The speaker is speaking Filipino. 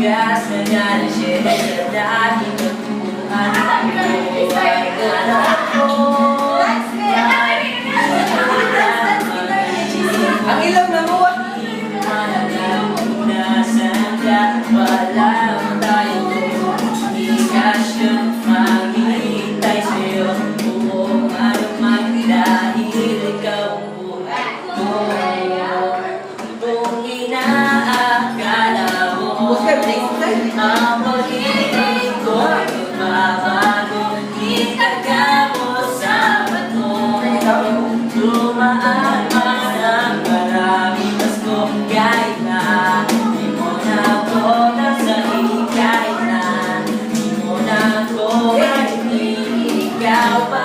gas na nalashare sa dati nagpupuan ko ay anak ko. Ang ilaw na mo. Wala tayo igasyon, maghihintay sa'yo kung ano man dahil ikaw ang buhay ko. Kung inaakala mo ang pag-ibig ko ay magbabago, itaga mo sa bato. Dumaan man ang maraming Pasko, kahit na di mo na ako nasa kahit na di mo na ako, kahit ikaw pa